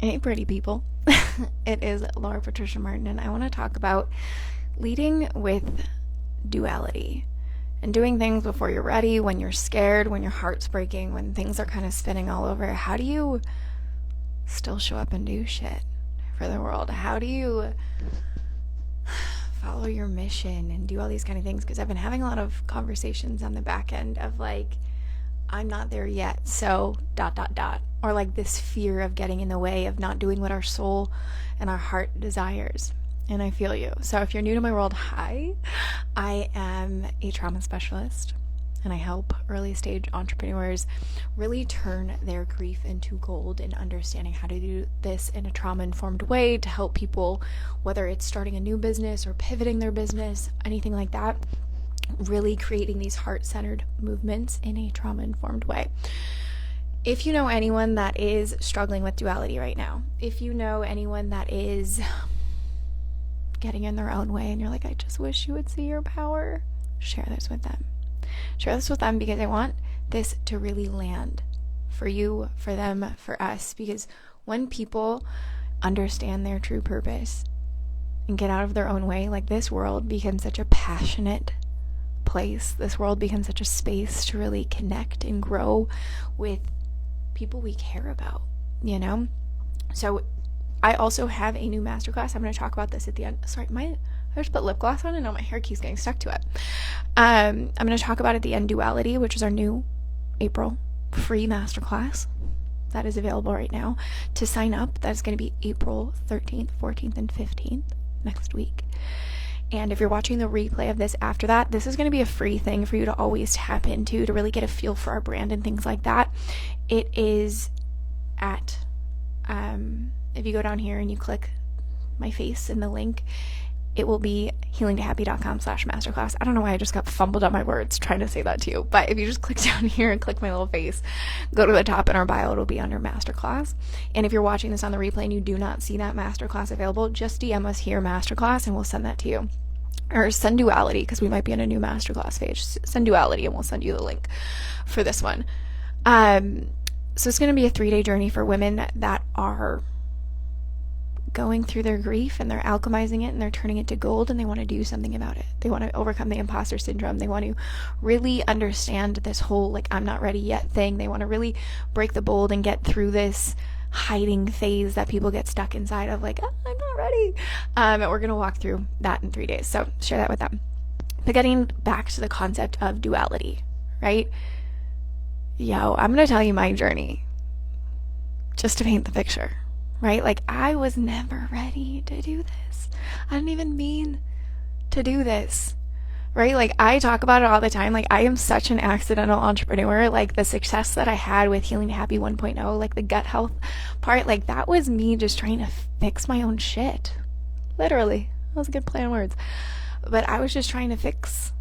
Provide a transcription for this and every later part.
Hey, pretty people. It is Laura Patricia Martin, and I want to talk about leading with duality and doing things before you're ready, when you're scared, when your heart's breaking, when things are kind of spinning all over. How do you still show up and do shit for the world? How do you follow your mission and do all these kind of things? Because I've been having a lot of conversations on the back end of like, I'm not there yet, so ... or like this fear of getting in the way of not doing what our soul and our heart desires. And I feel you. So if you're new to my world, hi. I am a trauma specialist, and I help early stage entrepreneurs really turn their grief into gold and understanding how to do this in a trauma-informed way to help people, whether it's starting a new business or pivoting their business, anything like that, really creating these heart-centered movements in a trauma-informed way. If you know anyone that is struggling with duality right now, if you know anyone that is getting in their own way and you're like, I just wish you would see your power, share this with them. Share this with them because I want this to really land for you, for them, for us. Because when people understand their true purpose and get out of their own way, like this world becomes such a passionate place. This world becomes such a space to really connect and grow with people we care about, you know? So I also have a new masterclass. I'm going to talk about this at the end. Sorry, I just put lip gloss on and now my hair keeps getting stuck to it. I'm going to talk about at the end Duality, which is our new April free masterclass that is available right now. To sign up, that's going to be April 13th, 14th, and 15th next week. And if you're watching the replay of this after that, this is going to be a free thing for you to always tap into to really get a feel for our brand and things like that. It is at, if you go down here and you click my face in the link, it will be healingtohappy.com/masterclass. I don't know why I just got fumbled on my words trying to say that to you, but if you just click down here and click my little face, go to the top in our bio, it'll be under masterclass. And if you're watching this on the replay and you do not see that masterclass available, just DM us here masterclass and we'll send that to you. Or send Duality, because we might be on a new masterclass page. Send Duality and we'll send you the link for this one. So it's going to be a 3-day journey for women that are going through their grief and they're alchemizing it and they're turning it to gold and they want to do something about it. They want to overcome the imposter syndrome. They want to really understand this whole like I'm not ready yet thing. They want to really break the mold and get through this hiding phase that people get stuck inside of like, oh, I'm not ready. And we're going to walk through that in 3 days. So share that with them. But getting back to the concept of duality, right? I'm going to tell you my journey just to paint the picture, right? Like I was never ready to do this. I didn't even mean to do this, right? Like I talk about it all the time. Like I am such an accidental entrepreneur. Like the success that I had with Healing to Happy 1.0, like the gut health part, like that was me just trying to fix my own shit. Literally. That was a good play on words. But I was just trying to fix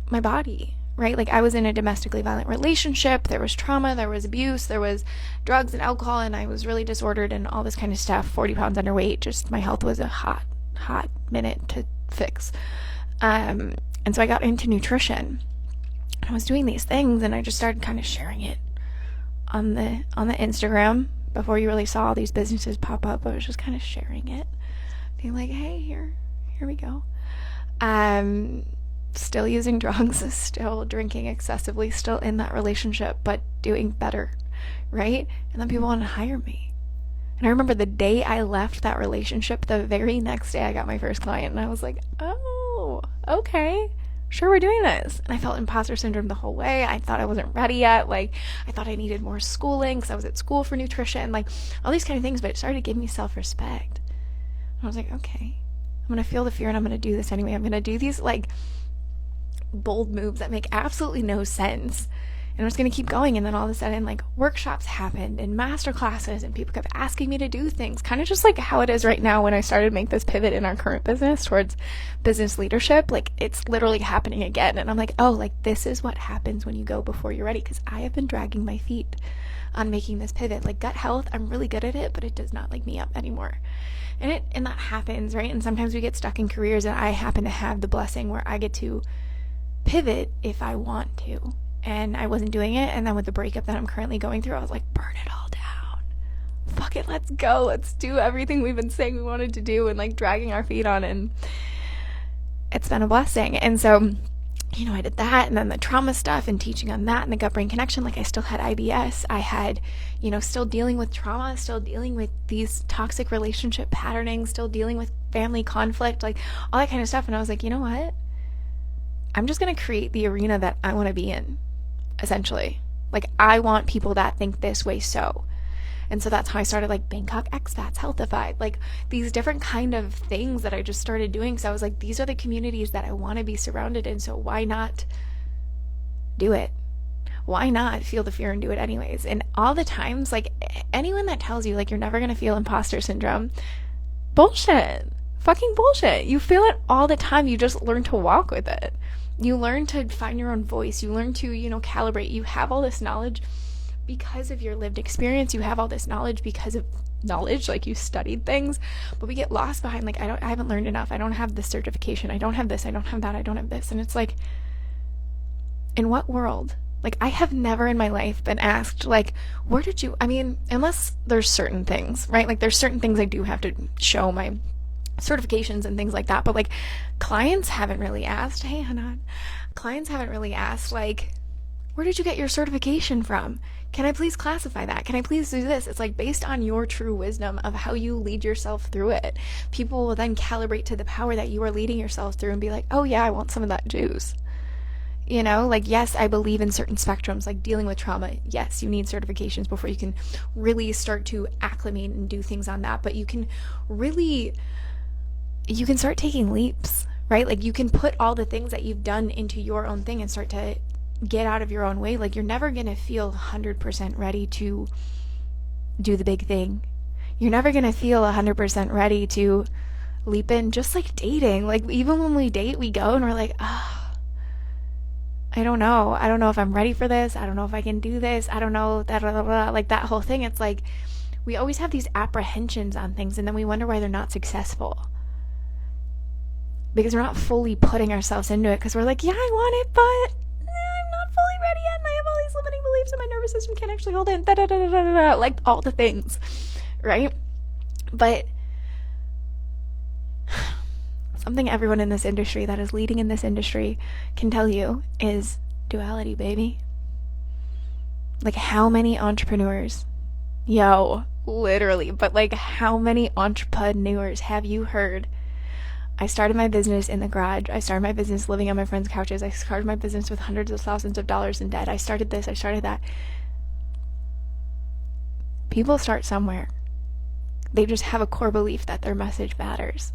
my body, right? Like I was in a domestically violent relationship. There was trauma, there was abuse, there was drugs and alcohol, and I was really disordered and all this kind of stuff, 40 pounds underweight. Just my health was a hot minute to fix. And so I got into nutrition. I was doing these things and I just started kind of sharing it on the Instagram before you really saw all these businesses pop up. I was just kind of sharing it, being like, hey, here we go. Still using drugs, still drinking excessively, still in that relationship, but doing better, right? And then people want to hire me. And I remember the day I left that relationship, the very next day I got my first client, and I was like, oh, okay, sure, we're doing this. And I felt imposter syndrome the whole way. I thought I wasn't ready yet. Like, I thought I needed more schooling because I was at school for nutrition, like all these kind of things, but it started to give me self-respect. And I was like, okay, I'm going to feel the fear and I'm going to do this anyway. I'm going to do these like bold moves that make absolutely no sense. And I was going to keep going. And then all of a sudden, like workshops happened and master classes and people kept asking me to do things, kind of just like how it is right now when I started to make this pivot in our current business towards business leadership. Like it's literally happening again. And I'm like, oh, like this is what happens when you go before you're ready. Because I have been dragging my feet on making this pivot. Like gut health, I'm really good at it, but it does not light me up anymore. And that happens, right? And sometimes we get stuck in careers, and I happen to have the blessing where I get to pivot if I want to. And I wasn't doing it. And then with the breakup that I'm currently going through, I was like, burn it all down. fuck it, let's go. Let's do everything we've been saying we wanted to do and like dragging our feet on. And it's been a blessing. And so, you know, I did that, and then the trauma stuff and teaching on that and the gut-brain connection. Like I still had IBS. I had, you know, still dealing with trauma, still dealing with these toxic relationship patterning, still dealing with family conflict, like all that kind of stuff. And I was like, you know what? I'm just going to create the arena that I want to be in, essentially. Like I want people that think this way so. And so that's how I started like Bangkok Expats, Healthified, like these different kind of things that I just started doing. So I was like, these are the communities that I want to be surrounded in. So why not do it? Why not feel the fear and do it anyways? And all the times, like anyone that tells you like you're never going to feel imposter syndrome, bullshit, fucking bullshit. You feel it all the time. You just learn to walk with it. You learn to find your own voice. You learn to, you know, calibrate. You have all this knowledge because of your lived experience. You have all this knowledge because of knowledge, like you studied things, but we get lost behind like I haven't learned enough. I don't have this certification. I don't have this. I don't have that. I don't have this. And it's like, in what world? Like I have never in my life been asked like, where did you, I mean, unless there's certain things, right? Like there's certain things I do have to show my certifications and things like that, but like clients haven't really asked, hey Hanan, clients haven't really asked like, where did you get your certification from? Can I please classify that? Can I please do this? It's like based on your true wisdom of how you lead yourself through it. People will then calibrate to the power that you are leading yourself through and be like, oh yeah, I want some of that juice. You know, like, yes, I believe in certain spectrums, like dealing with trauma. Yes, you need certifications before you can really start to acclimate and do things on that. But you can start taking leaps, right? Like you can put all the things that you've done into your own thing and start to get out of your own way. Like you're never going to feel 100% ready to do the big thing. You're never going to feel 100% ready to leap in, just like dating. Like even when we date, we go and we're like, I don't know if I'm ready for this. I don't know if I can do this. I don't know, like that whole thing. It's like we always have these apprehensions on things, and then we wonder why they're not successful. Because we're not fully putting ourselves into it, because we're like, yeah, I want it, but I'm not fully ready yet, and I have all these limiting beliefs, and my nervous system can't actually hold it, like all the things, right? But something everyone in this industry that is leading in this industry can tell you is duality, baby. Like how many entrepreneurs, literally, but like how many entrepreneurs have you heard? I started my business in the garage. I started my business living on my friends' couches. I started my business with hundreds of thousands of dollars in debt. I started this, I started that. People start somewhere. They just have a core belief that their message matters.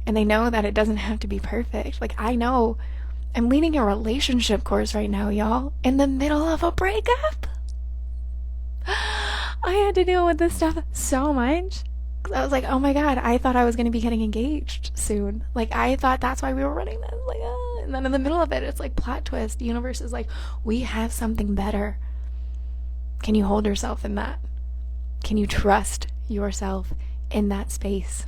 And they know that it doesn't have to be perfect. Like I know I'm leading a relationship course right now, y'all, in the middle of a breakup. I had to deal with this stuff so much. I was like, oh my God, I thought I was going to be getting engaged soon. Like, I thought that's why we were running this. Like, and then in the middle of it, it's like plot twist. The universe is like, we have something better. Can you hold yourself in that? Can you trust yourself in that space?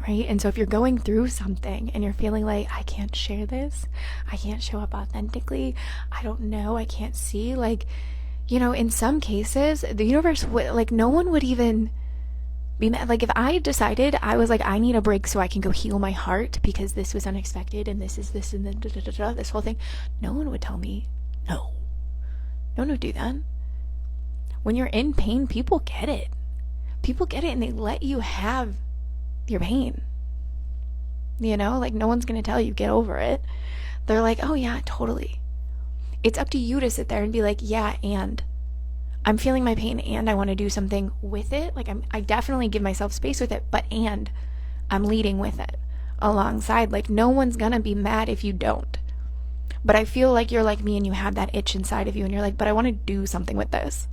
Right? And so if you're going through something and you're feeling like, I can't share this, I can't show up authentically, I don't know, I can't see, like, you know, in some cases, the universe would, like, no one would even be mad. Like if I decided I was like, I need a break so I can go heal my heart because this was unexpected and this is this and then this whole thing, no one would tell me no. No one would do that. When you're in pain, people get it. People get it and they let you have your pain. You know, like no one's gonna tell you get over it. They're like, oh yeah, totally. It's up to you to sit there and be like, yeah, and I'm feeling my pain and I want to do something with it. Like I definitely give myself space with it, but and I'm leading with it alongside. Like no one's gonna be mad if you don't. But I feel like you're like me and you have that itch inside of you and you're like, but I want to do something with this.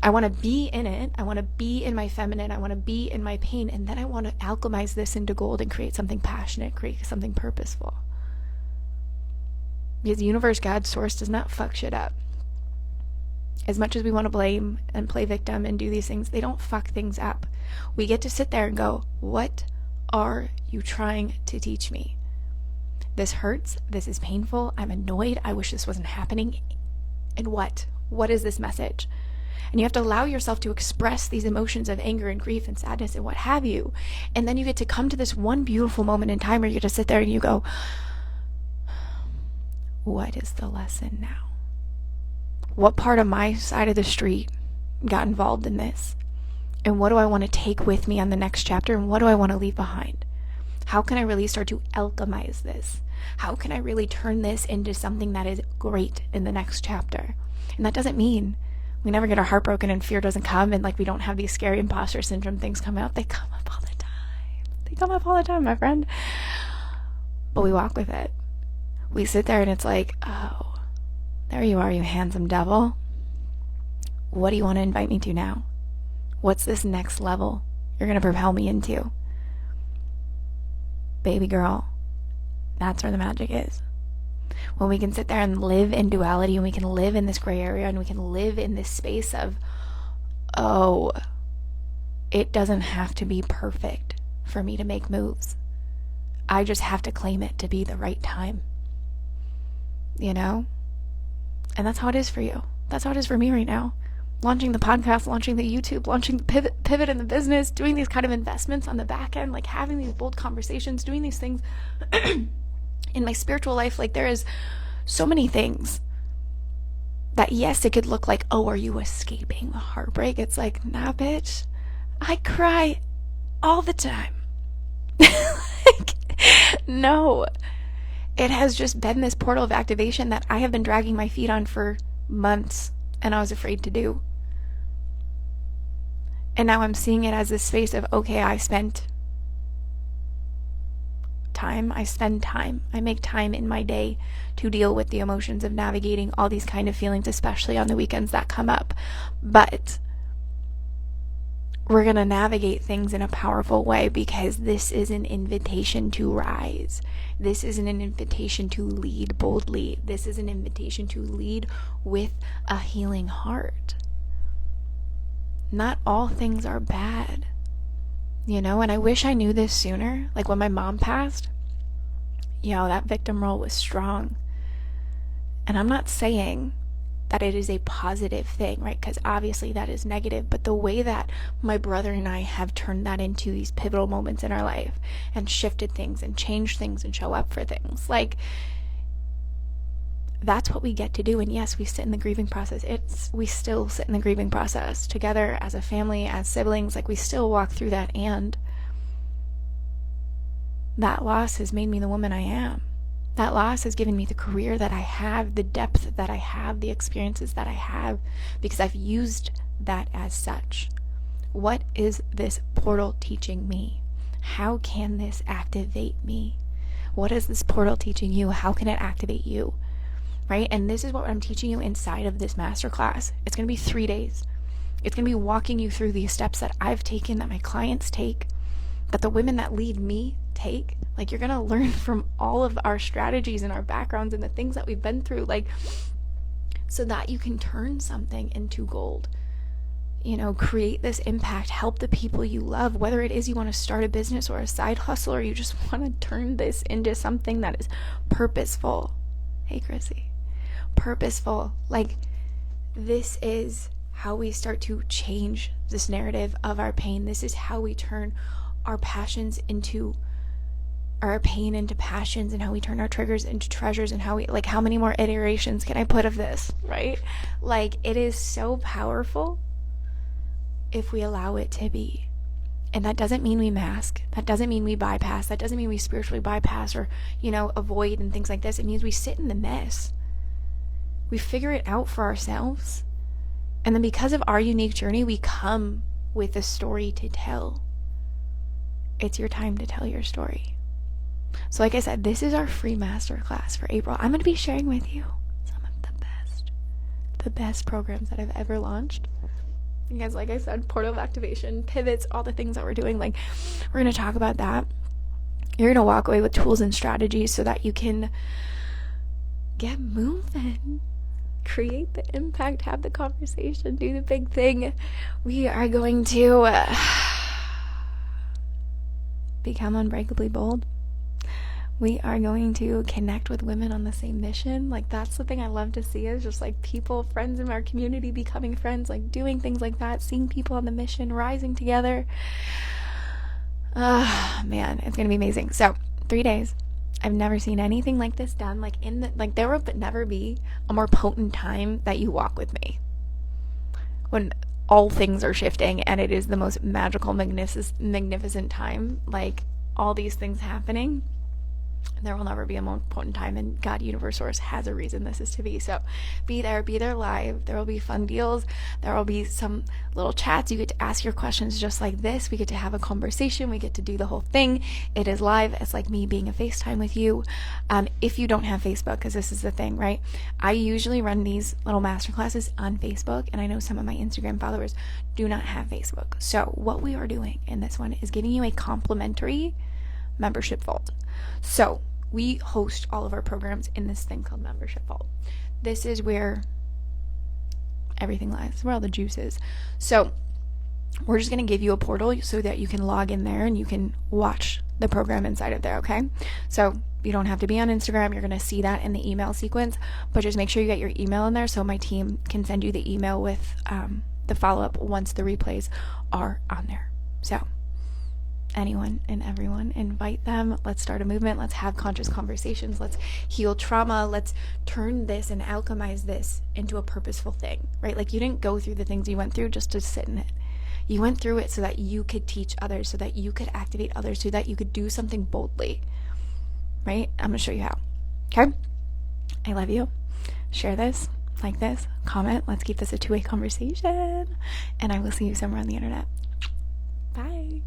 I want to be in it. I want to be in my feminine. I want to be in my pain. And then I want to alchemize this into gold and create something passionate, create something purposeful. Because the universe, God, source does not fuck shit up. As much as we want to blame and play victim and do these things, they don't fuck things up. We get to sit there and go, what are you trying to teach me? This hurts. This is painful. I'm annoyed. I wish this wasn't happening. And what? What is this message? And you have to allow yourself to express these emotions of anger and grief and sadness and what have you. And then you get to come to this one beautiful moment in time where you get to sit there and you go, what is the lesson now? What part of my side of the street got involved in this? And what do I want to take with me on the next chapter? And what do I want to leave behind? How can I really start to alchemize this? How can I really turn this into something that is great in the next chapter? And that doesn't mean we never get our heart broken and fear doesn't come and like we don't have these scary imposter syndrome things come out. They come up all the time. They come up all the time, my friend. But we walk with it. We sit there and it's like, oh, there you are, you handsome devil. What do you want to invite me to now? What's this next level you're going to propel me into? Baby girl, that's where the magic is. When we can sit there and live in duality, and we can live in this gray area, and we can live in this space of, oh, it doesn't have to be perfect for me to make moves. I just have to claim it to be the right time. You know? And that's how it is for you. That's how it is for me right now. Launching the podcast, launching the YouTube, launching the pivot in the business, doing these kind of investments on the back end, like having these bold conversations, doing these things in my spiritual life. Like there is so many things that, yes, it could look like, oh, are you escaping the heartbreak? It's like, nah, bitch, I cry all the time. Like, no, it has just been this portal of activation that I have been dragging my feet on for months and I was afraid to do. And now I'm seeing it as this space of, okay, I spend time, I make time in my day to deal with the emotions of navigating all these kind of feelings, especially on the weekends that come up. But we're going to navigate things in a powerful way because this is an invitation to rise. This is an invitation to lead boldly. This is an invitation to lead with a healing heart. Not all things are bad, you know, and I wish I knew this sooner. Like when my mom passed, you know, that victim role was strong. And I'm not saying that it is a positive thing, right? Because obviously that is negative, but the way that my brother and I have turned that into these pivotal moments in our life and shifted things and changed things and show up for things, like that's what we get to do. And yes, we sit in the grieving process. We still sit in the grieving process together as a family, as siblings, like we still walk through that. And that loss has made me the woman I am. That loss has given me the career that I have, the depth that I have, the experiences that I have, because I've used that as such. What is this portal teaching me? How can this activate me? What is this portal teaching you? How can it activate you? Right? And this is what I'm teaching you inside of this masterclass. It's going to be 3 days. It's going to be walking you through these steps that I've taken, that my clients take, that the women that lead me take. Like, you're going to learn from all of our strategies and our backgrounds and the things that we've been through, like, so that you can turn something into gold. You know, create this impact, help the people you love, whether it is you want to start a business or a side hustle, or you just want to turn this into something that is purposeful. Hey, Chrissy. Purposeful. Like, this is how we start to change this narrative of our pain. This is how we turn our passions into our pain into passions, and how we turn our triggers into treasures, and how we, like, how many more iterations can I put of this, right? Like, it is so powerful if we allow it to be. And that doesn't mean we mask. That doesn't mean we bypass. That doesn't mean we spiritually bypass or, you know, avoid and things like this. It means we sit in the mess. We figure it out for ourselves. And then because of our unique journey, we come with a story to tell. It's your time to tell your story. So like I said, this is our free masterclass for April. I'm going to be sharing with you some of the best programs that I've ever launched. Because like I said, portal of activation, pivots, all the things that we're doing, like, we're going to talk about that. You're going to walk away with tools and strategies so that you can get moving, create the impact, have the conversation, do the big thing. We are going to become unbreakably bold. We are going to connect with women on the same mission. Like, that's the thing I love to see, is just like people, friends in our community becoming friends, like doing things like that, seeing people on the mission, rising together. Man, it's gonna be amazing. So 3 days. I've never seen anything like this done. Like there will never be a more potent time that you walk with me, when all things are shifting and it is the most magical, magnificent time. Like, all these things happening. There will never be a more potent time, and God, Universe, Source has a reason this is to be. So be there live. There will be fun deals. There will be some little chats. You get to ask your questions just like this. We get to have a conversation. We get to do the whole thing. It is live. It's like me being a FaceTime with you. If you don't have Facebook, because this is the thing, right? I usually run these little masterclasses on Facebook, and I know some of my Instagram followers do not have Facebook. So what we are doing in this one is giving you a complimentary membership vault. So we host all of our programs in this thing called Membership Vault. This is where everything lies, where all the juice is. So we're just going to give you a portal so that you can log in there and you can watch the program inside of there, okay? So you don't have to be on Instagram. You're going to see that in the email sequence, but just make sure you get your email in there so my team can send you the email with the follow-up once the replays are on there. So anyone and everyone, invite them. Let's start a movement. Let's have conscious conversations. Let's heal trauma. Let's turn this and alchemize this into a purposeful thing, right? Like, you didn't go through the things you went through just to sit in it. You went through it so that you could teach others, so that you could activate others, so that you could do something boldly, right? I'm going to show you how. Okay? I love you. Share this, like this, comment. Let's keep this a two-way conversation. And I will see you somewhere on the internet. Bye.